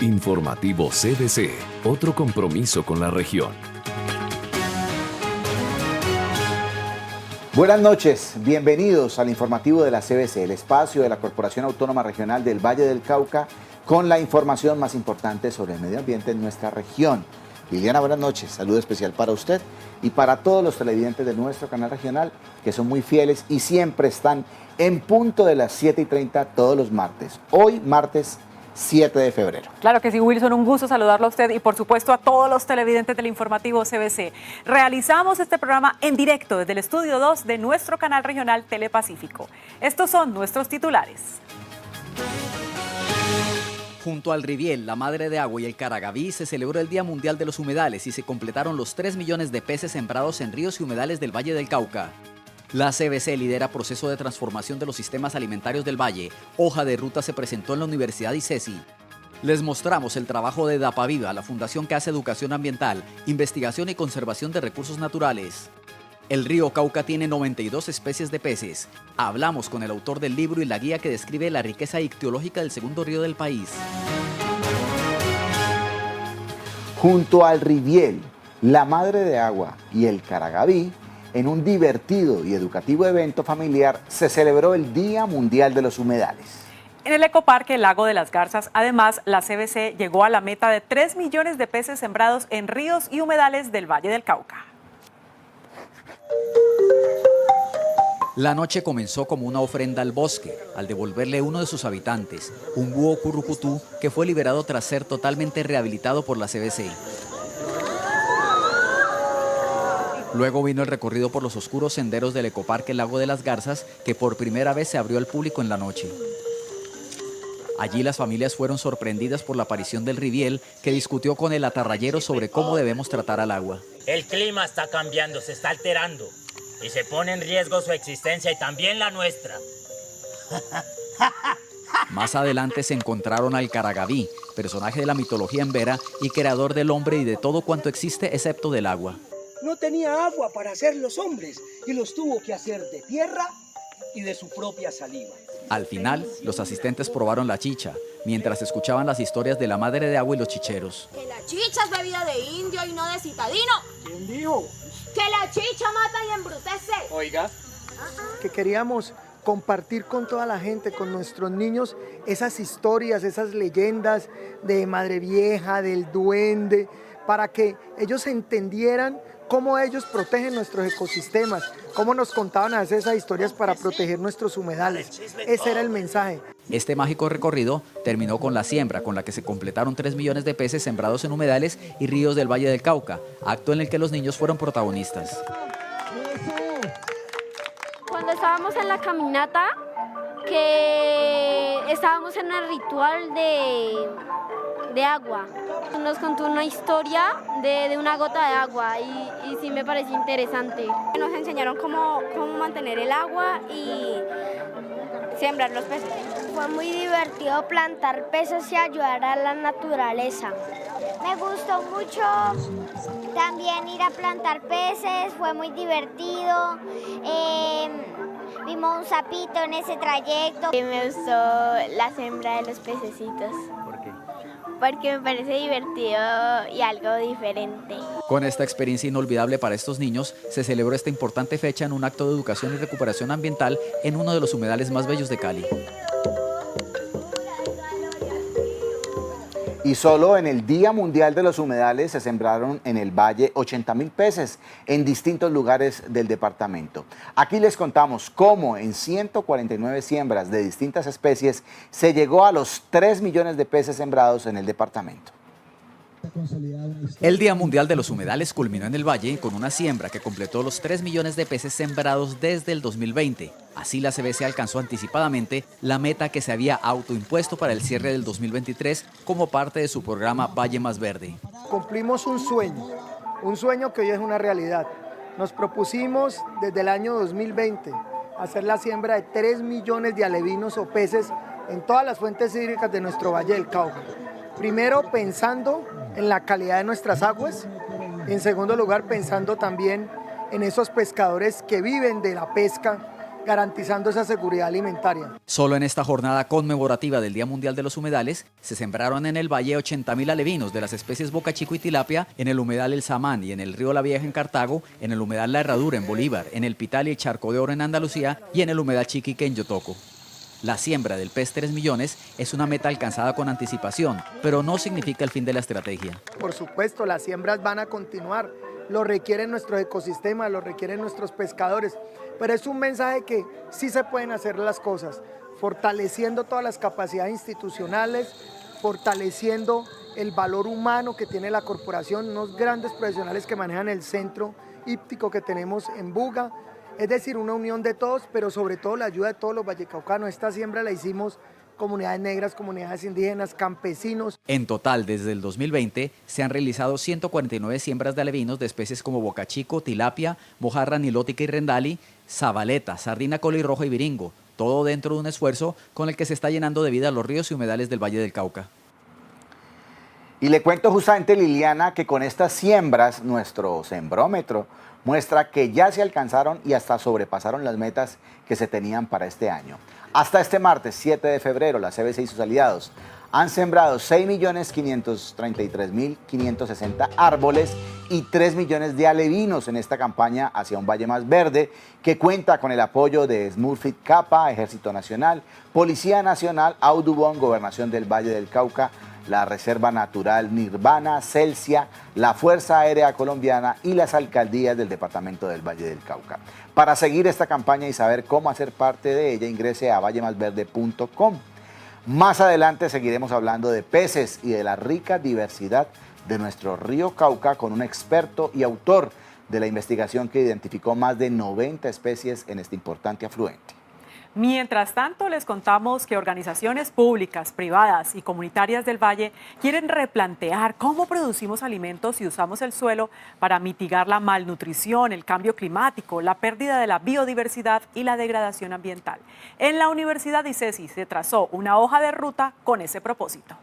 Informativo CBC, otro compromiso con la región. Buenas noches, bienvenidos al informativo de la CBC, el espacio de la Corporación Autónoma Regional del Valle del Cauca, con la información más importante sobre el medio ambiente en nuestra región. Liliana, buenas noches, saludo especial para usted y para todos los televidentes de nuestro canal regional, que son muy fieles y siempre están en punto de las 7:30 todos los martes. Hoy, martes 7 de febrero. Claro que sí, Wilson, un gusto saludarlo a usted y por supuesto a todos los televidentes del informativo CBC. Realizamos este programa en directo desde el estudio 2 de nuestro canal regional Telepacífico. Estos son nuestros titulares. Junto al Riviel, la Madre de Agua y el Caragaví se celebró el Día Mundial de los Humedales y se completaron los 3 millones de peces sembrados en ríos y humedales del Valle del Cauca. La CBC lidera proceso de transformación de los sistemas alimentarios del Valle. Hoja de ruta se presentó en la Universidad ICESI. Les mostramos el trabajo de DAPAVIVA, la fundación que hace educación ambiental, investigación y conservación de recursos naturales. El río Cauca tiene 92 especies de peces. Hablamos con el autor del libro y la guía que describe la riqueza ictiológica del segundo río del país. Junto al Riviel, la Madre de Agua y el Caragaví, en un divertido y educativo evento familiar, se celebró el Día Mundial de los Humedales. En el ecoparque Lago de las Garzas, además, la CBC llegó a la meta de 3 millones de peces sembrados en ríos y humedales del Valle del Cauca. La noche comenzó como una ofrenda al bosque, al devolverle uno de sus habitantes, un búho currucutú que fue liberado tras ser totalmente rehabilitado por la CBC. Luego vino el recorrido por los oscuros senderos del ecoparque Lago de las Garzas, que por primera vez se abrió al público en la noche. Allí las familias fueron sorprendidas por la aparición del Riviel, que discutió con el atarrayero sobre cómo debemos tratar al agua. El clima está cambiando, se está alterando y se pone en riesgo su existencia y también la nuestra. Más adelante se encontraron al Caragaví, personaje de la mitología embera y creador del hombre y de todo cuanto existe excepto del agua. No tenía agua para hacer los hombres y los tuvo que hacer de tierra y de su propia saliva. Al final, los asistentes probaron la chicha, mientras escuchaban las historias de la Madre de Agua y los chicheros. Que la chicha es bebida de indio y no de citadino. ¿Quién dijo? Que la chicha mata y embrutece. Oiga. Que queríamos compartir con toda la gente, con nuestros niños, esas historias, esas leyendas de Madre Vieja, del duende, para que ellos entendieran cómo ellos protegen nuestros ecosistemas, cómo nos contaban a veces esas historias para proteger nuestros humedales. Ese era el mensaje. Este mágico recorrido terminó con la siembra, con la que se completaron 3 millones de peces sembrados en humedales y ríos del Valle del Cauca, acto en el que los niños fueron protagonistas. Cuando estábamos en la caminata, que estábamos en el ritual de agua. Nos contó una historia de una gota de agua y sí me pareció interesante. Nos enseñaron cómo mantener el agua y sembrar los peces. Fue muy divertido plantar peces y ayudar a la naturaleza. Me gustó mucho también ir a plantar peces, fue muy divertido. Vimos un sapito en ese trayecto. Me gustó la siembra de los pececitos. ¿Por qué? Porque me parece divertido y algo diferente. Con esta experiencia inolvidable para estos niños, se celebró esta importante fecha en un acto de educación y recuperación ambiental en uno de los humedales más bellos de Cali. Y solo en el Día Mundial de los Humedales se sembraron en el Valle 80.000 peces en distintos lugares del departamento. Aquí les contamos cómo en 149 siembras de distintas especies se llegó a los 3 millones de peces sembrados en el departamento. El Día Mundial de los Humedales culminó en el Valle con una siembra que completó los 3 millones de peces sembrados desde el 2020. Así la CBC alcanzó anticipadamente la meta que se había autoimpuesto para el cierre del 2023 como parte de su programa Valle Más Verde. Cumplimos un sueño que hoy es una realidad. Nos propusimos desde el año 2020 hacer la siembra de 3 millones de alevinos o peces en todas las fuentes hídricas de nuestro Valle del Cauca. Primero pensando en la calidad de nuestras aguas, en segundo lugar pensando también en esos pescadores que viven de la pesca garantizando esa seguridad alimentaria. Solo en esta jornada conmemorativa del Día Mundial de los Humedales, se sembraron en el valle 80.000 alevinos de las especies bocachico y tilapia en el humedal El Samán y en el río La Vieja en Cartago, en el humedal La Herradura en Bolívar, en el Pital y el Charco de Oro en Andalucía y en el humedal Chiquique en Yotoco. La siembra del pez 3 millones es una meta alcanzada con anticipación, pero no significa el fin de la estrategia. Por supuesto, las siembras van a continuar, lo requieren nuestros ecosistemas, lo requieren nuestros pescadores, pero es un mensaje que sí se pueden hacer las cosas, fortaleciendo todas las capacidades institucionales, fortaleciendo el valor humano que tiene la corporación, unos grandes profesionales que manejan el centro híptico que tenemos en Buga, es decir, una unión de todos, pero sobre todo la ayuda de todos los vallecaucanos. Esta siembra la hicimos comunidades negras, comunidades indígenas, campesinos. En total, desde el 2020, se han realizado 149 siembras de alevinos de especies como bocachico, tilapia, mojarra nilótica y rendali, sabaleta, sardina colirroja y viringo, todo dentro de un esfuerzo con el que se está llenando de vida los ríos y humedales del Valle del Cauca. Y le cuento justamente, Liliana, que con estas siembras, nuestro sembrómetro muestra que ya se alcanzaron y hasta sobrepasaron las metas que se tenían para este año. Hasta este martes 7 de febrero, la CBC y sus aliados han sembrado 6.533.560 árboles y 3 millones de alevinos en esta campaña hacia un valle más verde, que cuenta con el apoyo de Smurfit Kappa, Ejército Nacional, Policía Nacional, Audubon, Gobernación del Valle del Cauca, la Reserva Natural Nirvana, Celsia, la Fuerza Aérea Colombiana y las alcaldías del departamento del Valle del Cauca. Para seguir esta campaña y saber cómo hacer parte de ella, ingrese a vallemasverde.com. Más adelante seguiremos hablando de peces y de la rica diversidad de nuestro río Cauca con un experto y autor de la investigación que identificó más de 90 especies en este importante afluente. Mientras tanto, les contamos que organizaciones públicas, privadas y comunitarias del Valle quieren replantear cómo producimos alimentos y usamos el suelo para mitigar la malnutrición, el cambio climático, la pérdida de la biodiversidad y la degradación ambiental. En la Universidad ICESI se trazó una hoja de ruta con ese propósito.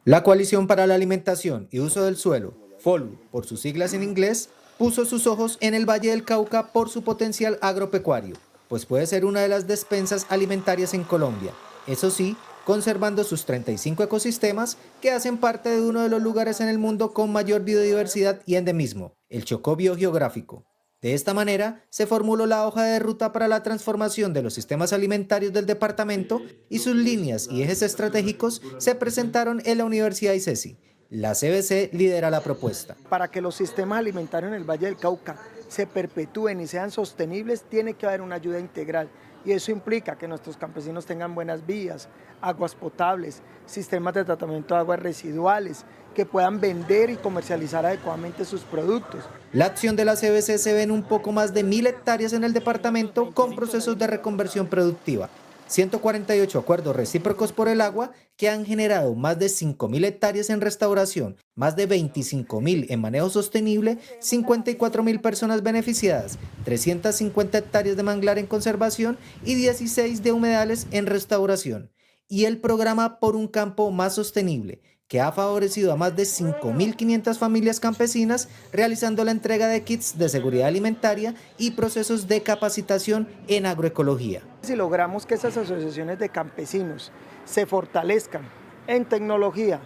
La Coalición para la Alimentación y Uso del Suelo, FOLU, por sus siglas en inglés, puso sus ojos en el Valle del Cauca por su potencial agropecuario, pues puede ser una de las despensas alimentarias en Colombia, eso sí, conservando sus 35 ecosistemas que hacen parte de uno de los lugares en el mundo con mayor biodiversidad y endemismo, el Chocó biogeográfico. De esta manera, se formuló la hoja de ruta para la transformación de los sistemas alimentarios del departamento y sus líneas y ejes estratégicos se presentaron en la Universidad ICESI. La CBC lidera la propuesta. Para que los sistemas alimentarios en el Valle del Cauca se perpetúen y sean sostenibles, tiene que haber una ayuda integral. Y eso implica que nuestros campesinos tengan buenas vías, aguas potables, sistemas de tratamiento de aguas residuales, que puedan vender y comercializar adecuadamente sus productos. La acción de la CBC se ve en un poco más de 1.000 hectáreas en el departamento con procesos de reconversión productiva. 148 acuerdos recíprocos por el agua que han generado más de 5.000 hectáreas en restauración, más de 25.000 en manejo sostenible, 54.000 personas beneficiadas, 350 hectáreas de manglar en conservación y 16 de humedales en restauración. Y el programa Por un Campo Más Sostenible, que ha favorecido a más de 5.500 familias campesinas realizando la entrega de kits de seguridad alimentaria y procesos de capacitación en agroecología. Si logramos que esas asociaciones de campesinos se fortalezcan en tecnología,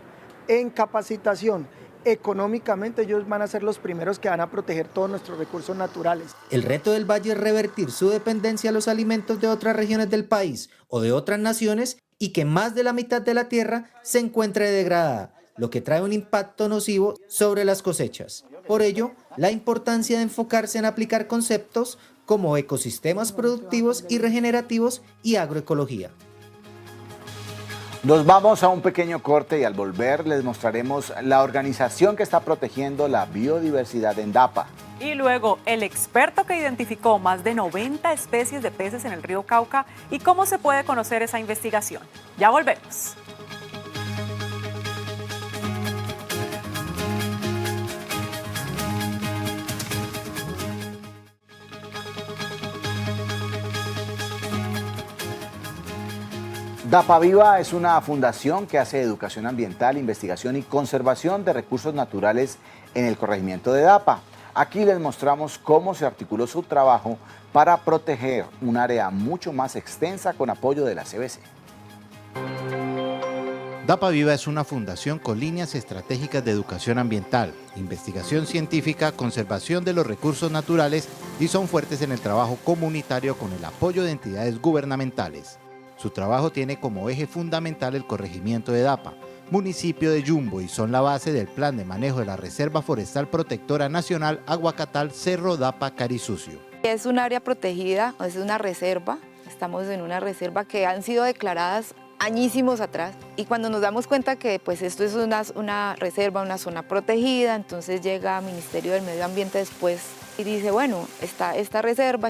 en capacitación, económicamente ellos van a ser los primeros que van a proteger todos nuestros recursos naturales. El reto del Valle es revertir su dependencia a los alimentos de otras regiones del país o de otras naciones y que más de la mitad de la tierra se encuentre degradada, lo que trae un impacto nocivo sobre las cosechas. Por ello, la importancia de enfocarse en aplicar conceptos como ecosistemas productivos y regenerativos y agroecología. Nos vamos a un pequeño corte y al volver les mostraremos la organización que está protegiendo la biodiversidad en Dapa. Y luego, el experto que identificó más de 90 especies de peces en el río Cauca y cómo se puede conocer esa investigación. Ya volvemos. Dapa Viva es una fundación que hace educación ambiental, investigación y conservación de recursos naturales en el corregimiento de Dapa. Aquí les mostramos cómo se articuló su trabajo para proteger un área mucho más extensa con apoyo de la CBC. DAPA Viva es una fundación con líneas estratégicas de educación ambiental, investigación científica, conservación de los recursos naturales y son fuertes en el trabajo comunitario con el apoyo de entidades gubernamentales. Su trabajo tiene como eje fundamental el corregimiento de DAPA, municipio de Yumbo, y son la base del plan de manejo de la Reserva Forestal Protectora Nacional Aguacatal Cerro DAPA Carisucio. Es un área protegida, es una reserva, estamos en una reserva que han sido declaradas añísimos atrás, y cuando nos damos cuenta que pues esto es una reserva, una zona protegida, entonces llega Ministerio del Medio Ambiente después y dice, bueno, está esta reserva,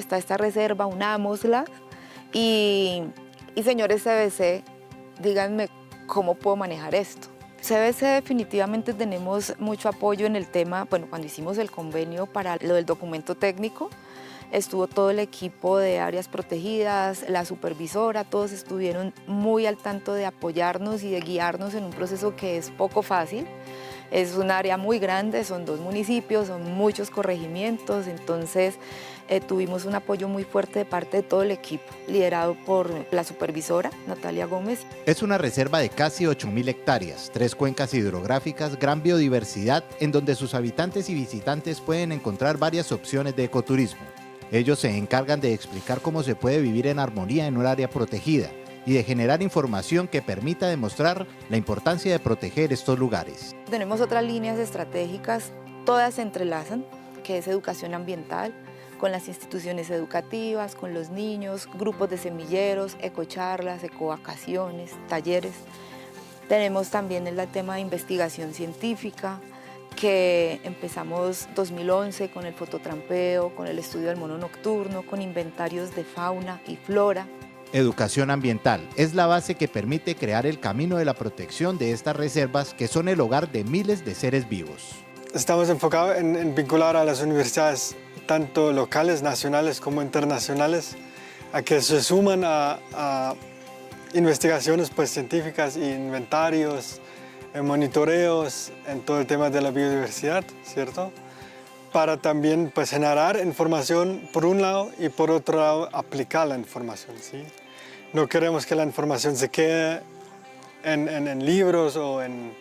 unámosla, y señores CBC, díganme cómo puedo manejar esto. CBC definitivamente tenemos mucho apoyo en el tema, bueno, cuando hicimos el convenio para lo del documento técnico, estuvo todo el equipo de áreas protegidas, la supervisora, todos estuvieron muy al tanto de apoyarnos y de guiarnos en un proceso que es poco fácil. Es un área muy grande, son 2 municipios, son muchos corregimientos, entonces tuvimos un apoyo muy fuerte de parte de todo el equipo, liderado por la supervisora, Natalia Gómez. Es una reserva de casi 8.000 hectáreas, 3 cuencas hidrográficas, gran biodiversidad, en donde sus habitantes y visitantes pueden encontrar varias opciones de ecoturismo. Ellos se encargan de explicar cómo se puede vivir en armonía en un área protegida y de generar información que permita demostrar la importancia de proteger estos lugares. Tenemos otras líneas estratégicas, todas se entrelazan, que es educación ambiental, con las instituciones educativas, con los niños, grupos de semilleros, ecocharlas, ecovacaciones, talleres. Tenemos también el tema de investigación científica, que empezamos 2011 con el fototrampeo, con el estudio del mono nocturno, con inventarios de fauna y flora. Educación ambiental es la base que permite crear el camino de la protección de estas reservas que son el hogar de miles de seres vivos. Estamos enfocados en vincular a las universidades, tanto locales, nacionales como internacionales, a que se suman a investigaciones pues, científicas, inventarios, monitoreos en todo el tema de la biodiversidad, ¿cierto? Para también pues, generar información por un lado y por otro lado aplicar la información, ¿sí? No queremos que la información se quede en libros o en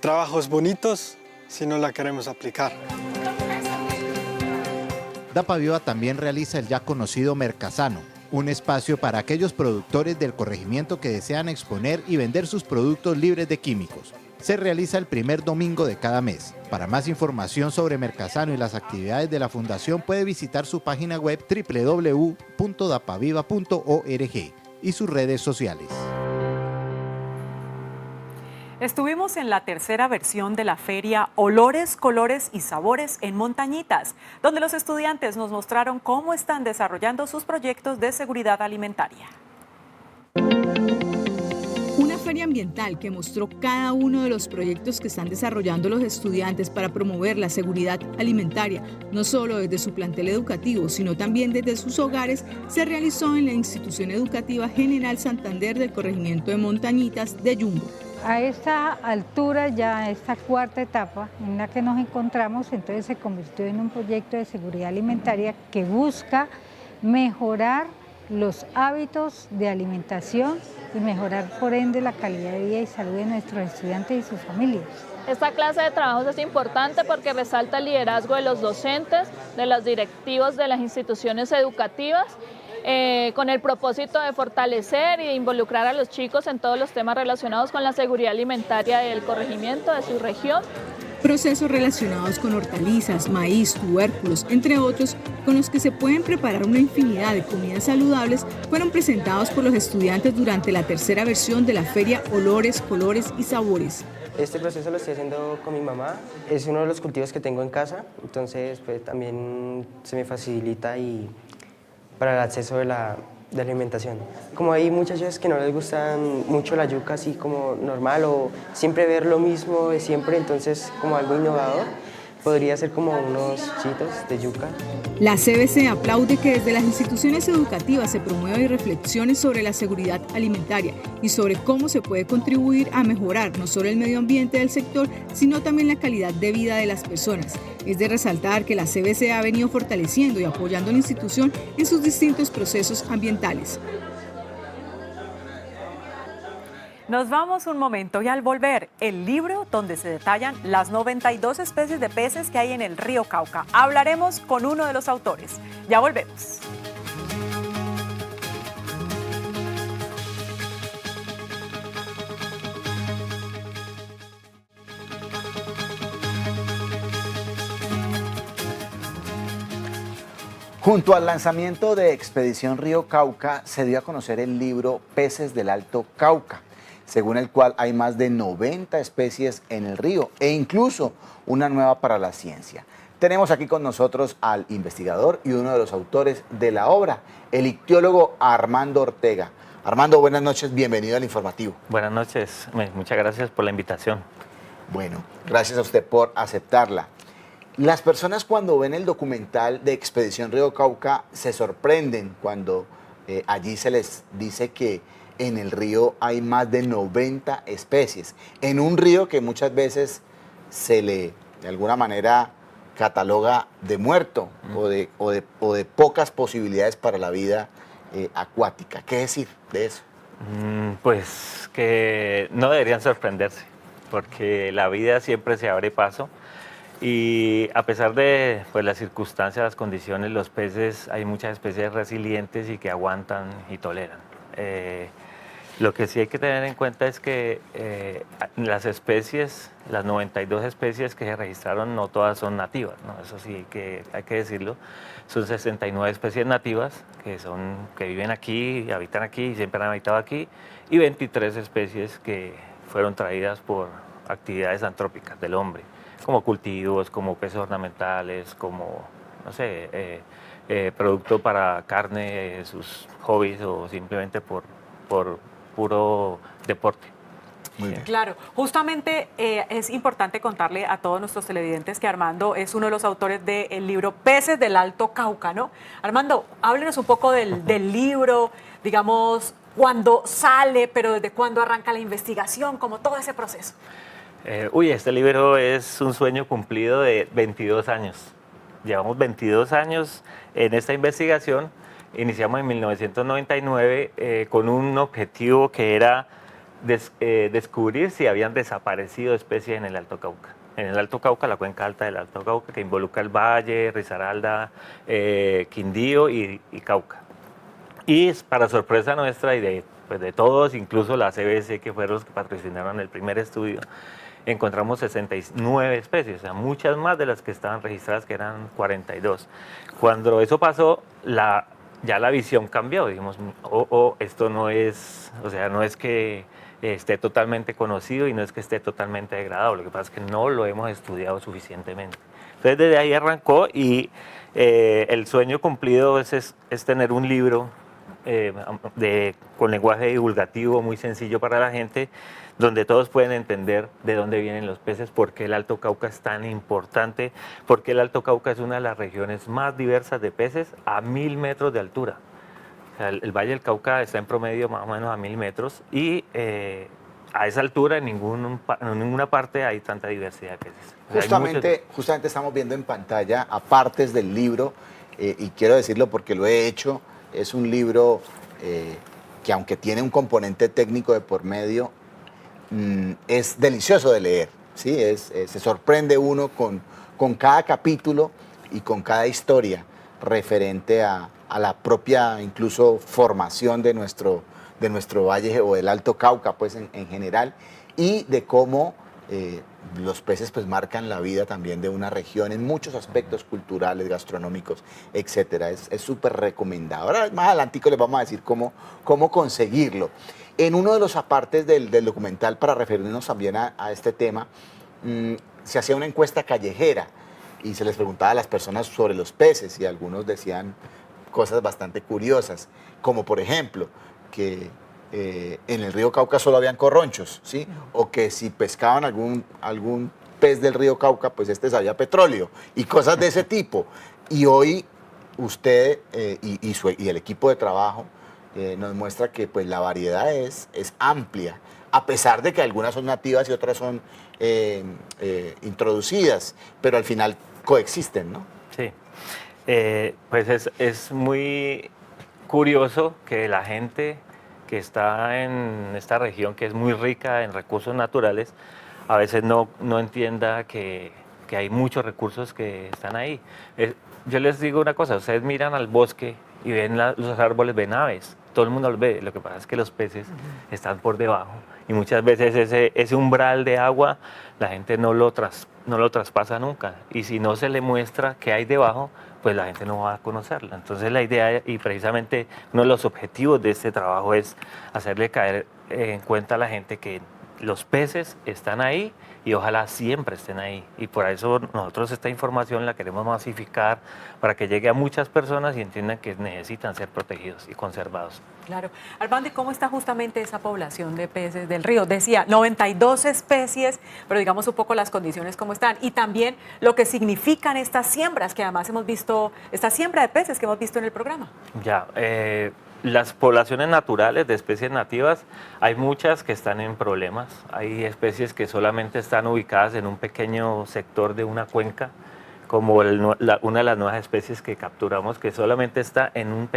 trabajos bonitos, sino la queremos aplicar. DAPA Viva también realiza el ya conocido Mercasano, un espacio para aquellos productores del corregimiento que desean exponer y vender sus productos libres de químicos. Se realiza el primer domingo de cada mes. Para más información sobre Mercasano y las actividades de la Fundación puede visitar su página web www.dapaviva.org y sus redes sociales. Estuvimos en la tercera versión de la feria Olores, Colores y Sabores en Montañitas, donde los estudiantes nos mostraron cómo están desarrollando sus proyectos de seguridad alimentaria. Una feria ambiental que mostró cada uno de los proyectos que están desarrollando los estudiantes para promover la seguridad alimentaria, no solo desde su plantel educativo, sino también desde sus hogares, se realizó en la Institución Educativa General Santander del corregimiento de Montañitas de Yumbo. A esta altura, ya esta cuarta etapa en la que nos encontramos, entonces se convirtió en un proyecto de seguridad alimentaria que busca mejorar los hábitos de alimentación y mejorar por ende la calidad de vida y salud de nuestros estudiantes y sus familias. Esta clase de trabajos es importante porque resalta el liderazgo de los docentes, de los directivos de las instituciones educativas, con el propósito de fortalecer y de involucrar a los chicos en todos los temas relacionados con la seguridad alimentaria del corregimiento, de su región. Procesos relacionados con hortalizas, maíz, tubérculos, entre otros, con los que se pueden preparar una infinidad de comidas saludables, fueron presentados por los estudiantes durante la tercera versión de la feria Olores, Colores y Sabores. Este proceso lo estoy haciendo con mi mamá, es uno de los cultivos que tengo en casa, entonces pues, también se me facilita y para el acceso de la alimentación. Como hay muchachos que no les gustan mucho la yuca así como normal o siempre ver lo mismo de siempre, entonces como algo innovador, Podría ser como unos chitos de yuca. La CBC aplaude que desde las instituciones educativas se promueva y reflexiones sobre la seguridad alimentaria y sobre cómo se puede contribuir a mejorar no solo el medio ambiente del sector, sino también la calidad de vida de las personas. Es de resaltar que la CBC ha venido fortaleciendo y apoyando a la institución en sus distintos procesos ambientales. Nos vamos un momento y al volver, el libro donde se detallan las 92 especies de peces que hay en el río Cauca. Hablaremos con uno de los autores. Ya volvemos. Junto al lanzamiento de Expedición Río Cauca, se dio a conocer el libro Peces del Alto Cauca, según el cual hay más de 90 especies en el río e incluso una nueva para la ciencia. Tenemos aquí con nosotros al investigador y uno de los autores de la obra, el ictiólogo Armando Ortega. Armando, buenas noches, bienvenido al informativo. Buenas noches, muchas gracias por la invitación. Bueno, gracias a usted por aceptarla. Las personas cuando ven el documental de Expedición Río Cauca se sorprenden cuando allí se les dice que en el río hay más de 90 especies, en un río que muchas veces se le, de alguna manera, cataloga de muerto o de pocas posibilidades para la vida acuática. ¿Qué decir de eso? Pues que no deberían sorprenderse, porque la vida siempre se abre paso y a pesar de pues, las circunstancias, las condiciones, los peces, hay muchas especies resilientes y que aguantan y toleran. Lo que sí hay que tener en cuenta es que las especies, las 92 especies que se registraron, no todas son nativas, ¿no? Eso sí hay que decirlo. Son 69 especies nativas que viven aquí, habitan aquí y siempre han habitado aquí, y 23 especies que fueron traídas por actividades antrópicas del hombre, como cultivos, como peces ornamentales, como, no sé, producto para carne, sus hobbies o simplemente por puro deporte. Muy bien. Claro, justamente es importante contarle a todos nuestros televidentes que Armando es uno de los autores del libro Peces del Alto Cauca, ¿no? Armando, háblenos un poco del libro, digamos, cuándo sale, pero desde cuándo arranca la investigación, como todo ese proceso. Este libro es un sueño cumplido de 22 años. Llevamos 22 años en esta investigación. Iniciamos en 1999 con un objetivo que era descubrir si habían desaparecido especies en el Alto Cauca. En el Alto Cauca, la cuenca alta del Alto Cauca, que involucra el Valle, Risaralda, Quindío y Cauca. Y para sorpresa nuestra y de todos, incluso la CBC, que fueron los que patrocinaron el primer estudio, encontramos 69 especies, o sea, muchas más de las que estaban registradas, que eran 42. Cuando eso pasó, ya la visión cambió, dijimos, esto no es, o sea, no es que esté totalmente conocido y no es que esté totalmente degradado, lo que pasa es que no lo hemos estudiado suficientemente. Entonces desde ahí arrancó y el sueño cumplido es tener un libro con lenguaje divulgativo muy sencillo para la gente, donde todos pueden entender de dónde vienen los peces, por qué el Alto Cauca es tan importante, porque el Alto Cauca es una de las regiones más diversas de peces a 1000 metros de altura. O sea, el Valle del Cauca está en promedio más o menos a 1000 metros y a esa altura en ninguna parte hay tanta diversidad de peces. Justamente estamos viendo en pantalla a partes del libro y quiero decirlo porque lo he hecho. Es un libro que aunque tiene un componente técnico de por medio, es delicioso de leer, ¿sí? Se sorprende uno con cada capítulo y con cada historia referente a la propia incluso formación de nuestro valle o del Alto Cauca pues en general, y de cómo los peces pues marcan la vida también de una región en muchos aspectos culturales, gastronómicos, etcétera. Es súper recomendado. Ahora más adelantico les vamos a decir cómo conseguirlo. En uno de los apartes del documental, para referirnos también a este tema, se hacía una encuesta callejera y se les preguntaba a las personas sobre los peces y algunos decían cosas bastante curiosas, como por ejemplo que en el río Cauca solo habían corronchos, ¿sí? O que si pescaban algún pez del río Cauca, pues este sabía petróleo y cosas de ese tipo. Y hoy usted y el equipo de trabajo nos muestra que pues la variedad es amplia, a pesar de que algunas son nativas y otras son introducidas, pero al final coexisten, ¿no? Sí, pues es muy curioso que la gente que está en esta región, que es muy rica en recursos naturales, a veces no entienda que hay muchos recursos que están ahí. Yo les digo una cosa, ustedes miran al bosque y ven los árboles, ven aves, todo el mundo los ve, lo que pasa es que los peces están por debajo y muchas veces ese umbral de agua la gente no lo traspasa nunca, y si no se le muestra qué hay debajo, pues la gente no va a conocerla. Entonces la idea, y precisamente uno de los objetivos de este trabajo, es hacerle caer en cuenta a la gente que los peces están ahí y ojalá siempre estén ahí. Y por eso nosotros esta información la queremos masificar para que llegue a muchas personas y entiendan que necesitan ser protegidos y conservados. Claro. Armando, ¿cómo está justamente esa población de peces del río? Decía, 92 especies, pero digamos un poco las condiciones cómo están. Y también lo que significan estas siembras, que además hemos visto, esta siembra de peces que hemos visto en el programa. Ya, las poblaciones naturales de especies nativas, hay muchas que están en problemas. Hay especies que solamente están ubicadas en un pequeño sector de una cuenca, como una de las nuevas especies que capturamos, que solamente está en una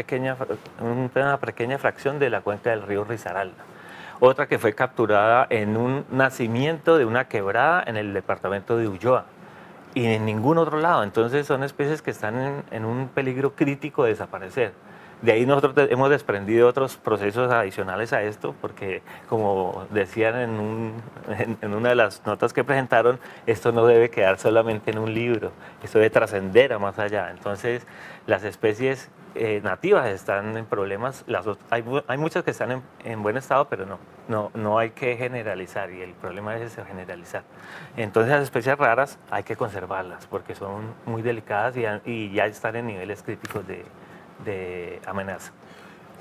pequeña fracción de la cuenca del río Risaralda. Otra que fue capturada en un nacimiento de una quebrada en el departamento de Ulloa y en ningún otro lado. Entonces son especies que están en un peligro crítico de desaparecer. De ahí nosotros hemos desprendido otros procesos adicionales a esto, porque como decían en una de las notas que presentaron, esto no debe quedar solamente en un libro, esto debe trascender a más allá. Entonces las especies nativas están en problemas, hay muchas que están en buen estado, pero no hay que generalizar, y el problema es generalizar. Entonces las especies raras hay que conservarlas porque son muy delicadas y ya están en niveles críticos de amenaza.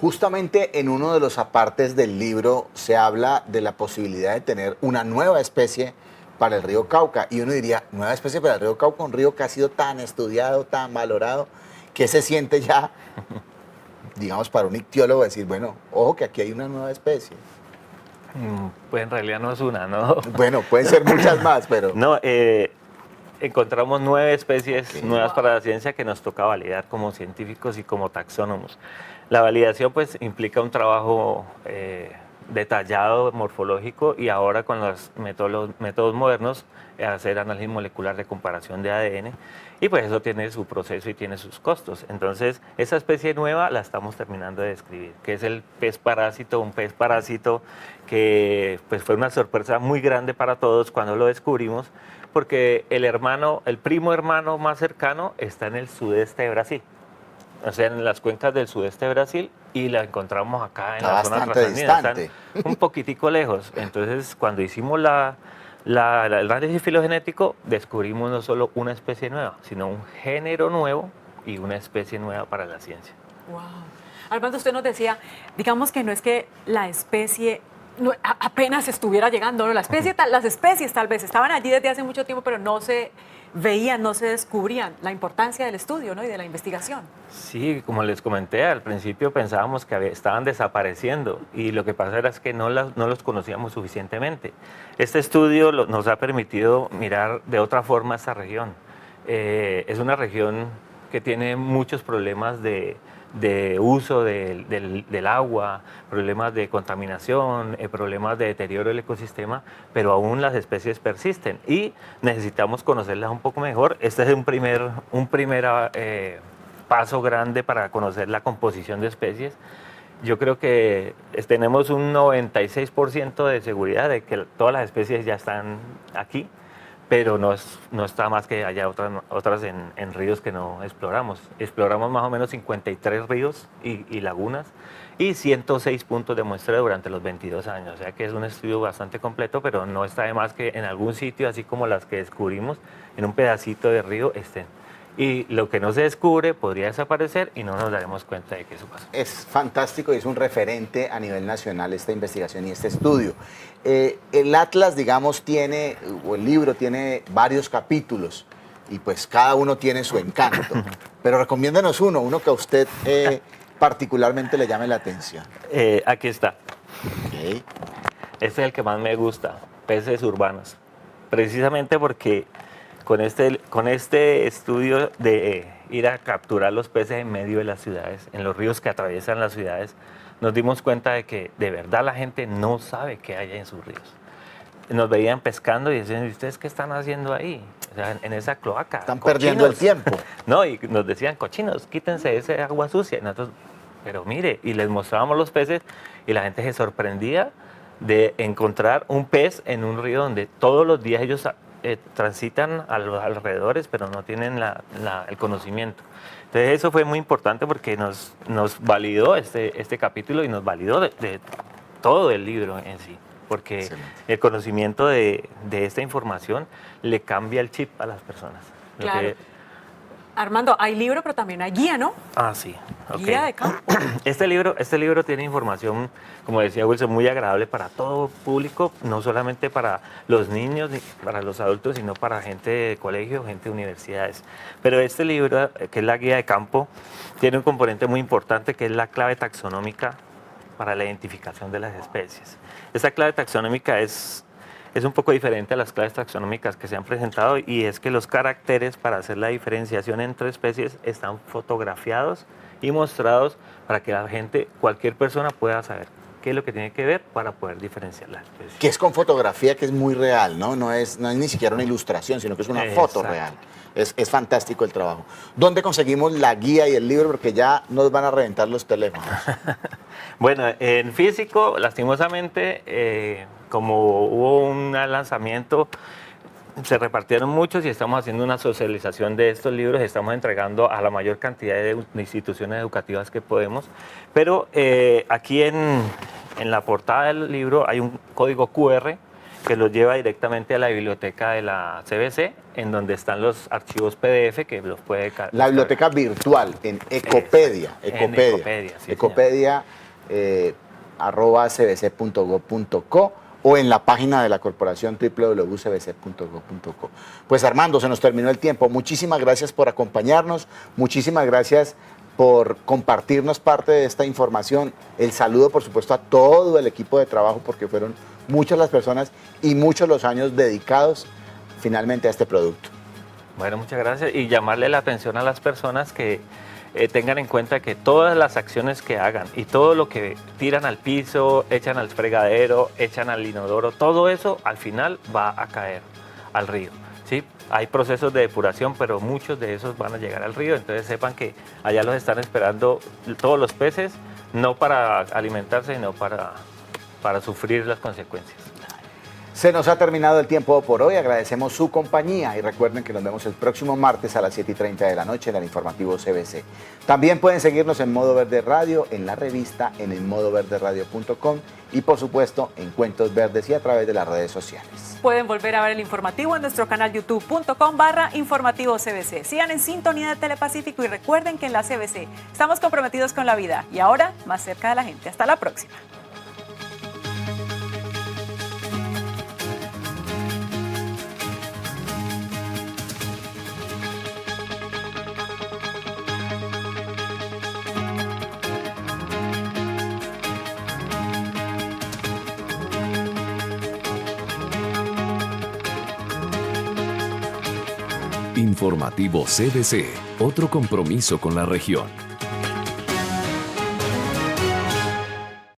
Justamente en uno de los apartes del libro se habla de la posibilidad de tener una nueva especie para el río Cauca, y uno diría, nueva especie para el río Cauca, un río que ha sido tan estudiado, tan valorado, que se siente ya, digamos, para un ictiólogo decir, bueno, ojo que aquí hay una nueva especie. Pues en realidad no es una, ¿no? Bueno, pueden ser muchas más, pero... No, encontramos 9 especies nuevas para la ciencia que nos toca validar como científicos y como taxónomos. La validación pues implica un trabajo detallado, morfológico, y ahora con los métodos modernos hacer análisis molecular de comparación de ADN, y pues eso tiene su proceso y tiene sus costos. Entonces esa especie nueva la estamos terminando de describir, que es el pez parásito, un pez parásito que pues fue una sorpresa muy grande para todos cuando lo descubrimos, porque el primo hermano más cercano está en el sudeste de Brasil, o sea, en las cuencas del sudeste de Brasil, y la encontramos acá en la zona trasandina, están un poquitico lejos. Entonces, cuando hicimos el análisis filogenético, descubrimos no solo una especie nueva, sino un género nuevo y una especie nueva para la ciencia. Wow. Armando, usted nos decía, digamos que no es que la especie apenas estuviera llegando, ¿no? Las especies tal vez estaban allí desde hace mucho tiempo, pero no se veían, no se descubrían. La importancia del estudio, ¿no? Y de la investigación. Sí, como les comenté, al principio pensábamos que estaban desapareciendo, y lo que pasa era que no los conocíamos suficientemente. Este estudio nos ha permitido mirar de otra forma esta región. Es una región que tiene muchos problemas de uso del agua, problemas de contaminación, problemas de deterioro del ecosistema, pero aún las especies persisten y necesitamos conocerlas un poco mejor. Este es un primer paso grande para conocer la composición de especies. Yo creo que tenemos un 96% de seguridad de que todas las especies ya están aquí, pero no está más que haya otras en ríos que no exploramos. Exploramos más o menos 53 ríos y lagunas y 106 puntos de muestra durante los 22 años. O sea que es un estudio bastante completo, pero no está de más que en algún sitio, así como las que descubrimos, en un pedacito de río estén. y lo que no se descubre podría desaparecer y no nos daremos cuenta de que eso pasó. Es fantástico y es un referente a nivel nacional esta investigación y este estudio. El Atlas, digamos, tiene, o el libro tiene varios capítulos y pues cada uno tiene su encanto. Pero recomiéndanos uno que a usted particularmente le llame la atención. Aquí está. Okay. Este es el que más me gusta, peces urbanos. Precisamente porque con este estudio de ir a capturar los peces en medio de las ciudades, en los ríos que atraviesan las ciudades, nos dimos cuenta de que de verdad la gente no sabe qué hay en sus ríos. Nos veían pescando y decían, ¿y ustedes qué están haciendo ahí? O sea, en esa cloaca. Están perdiendo el tiempo. No, y nos decían, cochinos, quítense ese agua sucia. Y nosotros, pero mire, y les mostrábamos los peces y la gente se sorprendía de encontrar un pez en un río donde todos los días ellos transitan a los alrededores, pero no tienen el conocimiento. Entonces eso fue muy importante porque nos validó este capítulo y nos validó de todo el libro en sí, porque excelente. El conocimiento de esta información le cambia el chip a las personas. Claro. Armando, hay libro, pero también hay guía, ¿no? Ah, sí. Okay. Guía de campo. Este libro tiene información, como decía Wilson, muy agradable para todo público, no solamente para los niños, ni para los adultos, sino para gente de colegio, gente de universidades. Pero este libro, que es la guía de campo, tiene un componente muy importante que es la clave taxonómica para la identificación de las especies. Esta clave taxonómica es un poco diferente a las claves taxonómicas que se han presentado y es que los caracteres para hacer la diferenciación entre especies están fotografiados y mostrados para que la gente, cualquier persona pueda saber qué es lo que tiene que ver para poder diferenciar las especies. Que es con fotografía, que es muy real, ¿no? No es ni siquiera una ilustración, sino que es una foto real. Es fantástico el trabajo. ¿Dónde conseguimos la guía y el libro? Porque ya nos van a reventar los teléfonos. Bueno, en físico, lastimosamente, como hubo un lanzamiento, se repartieron muchos y estamos haciendo una socialización de estos libros, estamos entregando a la mayor cantidad de instituciones educativas que podemos, pero aquí en la portada del libro hay un código QR que los lleva directamente a la biblioteca de la CBC, en donde están los archivos PDF que los puede... La biblioteca virtual en Ecopedia. Sí, Ecopedia @cbc.gov.co o en la página de la corporación www.cbc.gov.co. Pues Armando, se nos terminó el tiempo. Muchísimas gracias por acompañarnos, muchísimas gracias por compartirnos parte de esta información. El saludo, por supuesto, a todo el equipo de trabajo, porque fueron muchas las personas y muchos los años dedicados finalmente a este producto. Bueno, muchas gracias y llamarle la atención a las personas que tengan en cuenta que todas las acciones que hagan y todo lo que tiran al piso, echan al fregadero, echan al inodoro, todo eso al final va a caer al río, ¿sí? Hay procesos de depuración, pero muchos de esos van a llegar al río, entonces sepan que allá los están esperando todos los peces, no para alimentarse, sino para sufrir las consecuencias. Se nos ha terminado el tiempo por hoy, agradecemos su compañía y recuerden que nos vemos el próximo martes a las 7:30 de la noche en el informativo CBC. También pueden seguirnos en Modo Verde Radio, en la revista, en el modoverderadio.com y por supuesto en Cuentos Verdes y a través de las redes sociales. Pueden volver a ver el informativo en nuestro canal youtube.com/informativo CBC. Sigan en sintonía de Telepacífico y recuerden que en la CBC estamos comprometidos con la vida y ahora más cerca de la gente. Hasta la próxima. Informativo CBC, otro compromiso con la región.